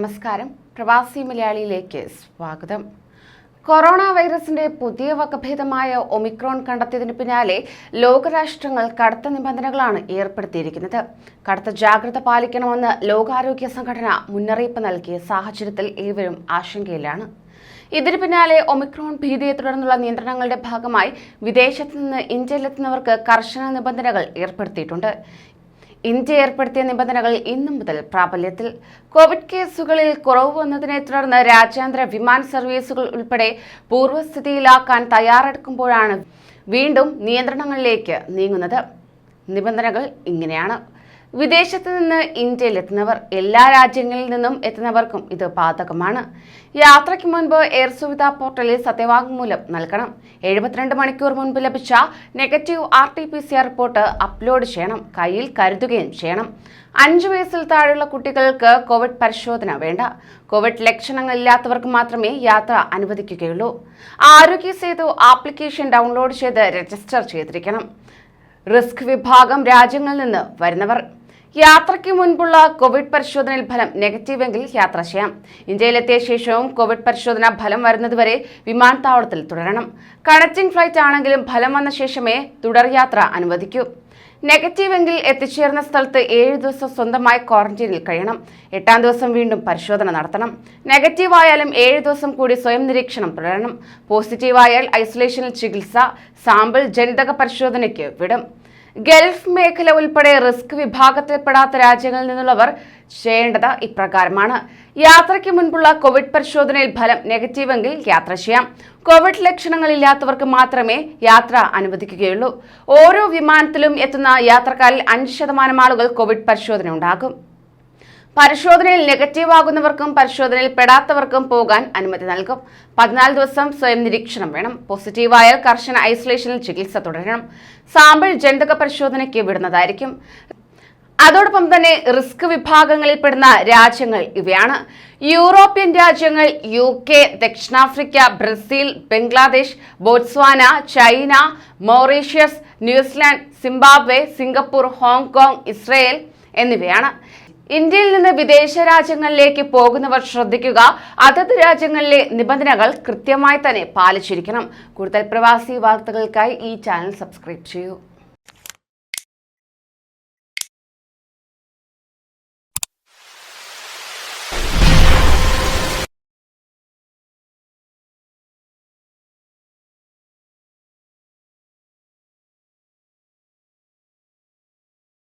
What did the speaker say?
നമസ്കാരം. പ്രവാസി മലയാളിയിലേക്ക് സ്വാഗതം. കൊറോണ വൈറസിന്റെ പുതിയ വകഭേദമായ ഒമിക്രോൺ കണ്ടെത്തിയതിന് പിന്നാലെ ലോകരാഷ്ട്രങ്ങൾ കടുത്ത നിബന്ധനകളാണ് ഏർപ്പെടുത്തിയിരിക്കുന്നത്. കടുത്ത ജാഗ്രത പാലിക്കണമെന്ന് ലോകാരോഗ്യ സംഘടന മുന്നറിയിപ്പ് നൽകിയ സാഹചര്യത്തിൽ ഏവരും ആശങ്കയിലാണ്. ഇതിന് പിന്നാലെ ഒമിക്രോൺ ഭീതിയെ തുടർന്നുള്ള നിയന്ത്രണങ്ങളുടെ ഭാഗമായി വിദേശത്ത് നിന്ന് ഇന്ത്യയിലെത്തുന്നവർക്ക് കർശന നിബന്ധനകൾ ഏർപ്പെടുത്തിയിട്ടുണ്ട്. ഇന്ത്യ ഏർപ്പെടുത്തിയ നിബന്ധനകൾ ഇന്നു മുതൽ പ്രാബല്യത്തിൽ. കോവിഡ് കേസുകളിൽ കുറവ് വന്നതിനെ തുടർന്ന് രാജ്യാന്തര വിമാന സർവീസുകൾ ഉൾപ്പെടെ പൂർവ്വസ്ഥിതിയിലാക്കാൻ തയ്യാറെടുക്കുമ്പോഴാണ് വീണ്ടും നിയന്ത്രണങ്ങളിലേക്ക് നീങ്ങുന്നത്. നിബന്ധനകൾ ഇങ്ങനെയാണ്. വിദേശത്ത് നിന്ന് ഇന്ത്യയിലെത്തുന്നവർ, എല്ലാ രാജ്യങ്ങളിൽ നിന്നും എത്തുന്നവർക്കും ഇത് ബാധകമാണ്. യാത്രയ്ക്ക് മുൻപ് എയർ സുവിധ പോർട്ടലിൽ സത്യവാങ്മൂലം നൽകണം. 72 മണിക്കൂർ മുൻപ് ലഭിച്ച നെഗറ്റീവ് RT-PCR റിപ്പോർട്ട് അപ്ലോഡ് ചെയ്യണം. കയ്യിൽ കരുതുകയും ചെയ്യണം. 5 വയസ്സിൽ താഴെയുള്ള കുട്ടികൾക്ക് കോവിഡ് പരിശോധന വേണ്ട. കോവിഡ് ലക്ഷണങ്ങളില്ലാത്തവർക്ക് മാത്രമേ യാത്ര അനുവദിക്കുകയുള്ളൂ. ആരോഗ്യ സേതു ആപ്ലിക്കേഷൻ ഡൗൺലോഡ് ചെയ്ത് രജിസ്റ്റർ ചെയ്തിരിക്കണം. റിസ്ക് വിഭാഗം രാജ്യങ്ങളിൽ നിന്ന് വരുന്നവർ. യാത്രയ്ക്ക് മുൻപുള്ള കോവിഡ് പരിശോധനയിൽ ഫലം നെഗറ്റീവെങ്കിൽ യാത്ര ചെയ്യാം. ഇന്ത്യയിലെത്തിയ ശേഷവും കോവിഡ് പരിശോധന ഫലം വരുന്നതുവരെ വിമാനത്താവളത്തിൽ തുടരണം. കണക്റ്റിംഗ് ഫ്ലൈറ്റ് ആണെങ്കിലും ഫലം വന്ന ശേഷമേ തുടർ യാത്ര അനുവദിക്കൂ. നെഗറ്റീവെങ്കിൽ എത്തിച്ചേർന്ന സ്ഥലത്ത് 7 ദിവസം സ്വന്തമായി ക്വാറന്റീനിൽ കഴിയണം. 8-ാം ദിവസം വീണ്ടും പരിശോധന നടത്തണം. നെഗറ്റീവ് ആയാലും 7 ദിവസം കൂടി സ്വയം നിരീക്ഷണം തുടരണം. പോസിറ്റീവായാൽ ഐസൊലേഷനിൽ ചികിത്സ, സാമ്പിൾ ജനിതക പരിശോധനയ്ക്ക് വിടും. ഗൾഫ് മേഖല ഉൾപ്പെടെ റിസ്ക് വിഭാഗത്തിൽപ്പെടാത്ത രാജ്യങ്ങളിൽ നിന്നുള്ളവർ ചെയ്യേണ്ടത് ഇപ്രകാരമാണ്. യാത്രയ്ക്ക് മുൻപുള്ള കോവിഡ് പരിശോധനയിൽ ഫലം നെഗറ്റീവെങ്കിൽ യാത്ര ചെയ്യാം. കോവിഡ് ലക്ഷണങ്ങളില്ലാത്തവർക്ക് മാത്രമേ യാത്ര അനുവദിക്കുകയുള്ളൂ. ഓരോ വിമാനത്തിലും എത്തുന്ന യാത്രക്കാരിൽ 5% ആളുകൾ കോവിഡ് പരിശോധന ഉണ്ടാകും. പരിശോധനയിൽ നെഗറ്റീവ് ആകുന്നവർക്കും പരിശോധനയിൽ പെടാത്തവർക്കും പോകാൻ അനുമതി നൽകും. 14 ദിവസം സ്വയം നിരീക്ഷണം വേണം. പോസിറ്റീവായാൽ കർശന ഐസൊലേഷനിൽ ചികിത്സ തുടരണം. സാമ്പിൾ ജനിതക പരിശോധനയ്ക്ക് വിടുന്നതായിരിക്കും. അതോടൊപ്പം തന്നെ റിസ്ക് വിഭാഗങ്ങളിൽ പെടുന്ന രാജ്യങ്ങൾ ഇവയാണ്: യൂറോപ്യൻ രാജ്യങ്ങൾ, UK, ദക്ഷിണാഫ്രിക്ക, Brazil, Bangladesh, Botswana, China, Mauritius, New Zealand, Zimbabwe, Singapore, Hong Kong, Israel എന്നിവയാണ്. ഇന്ത്യയിൽ നിന്ന് വിദേശ രാജ്യങ്ങളിലേക്ക് പോകുന്നവർ ശ്രദ്ധിക്കുക. അതത് രാജ്യങ്ങളിലെ നിബന്ധനകൾ കൃത്യമായി തന്നെ പാലിച്ചിരിക്കണം. കൂടുതൽ പ്രവാസി വാർത്തകൾക്കായി ഈ ചാനൽ സബ്സ്ക്രൈബ് ചെയ്യൂ.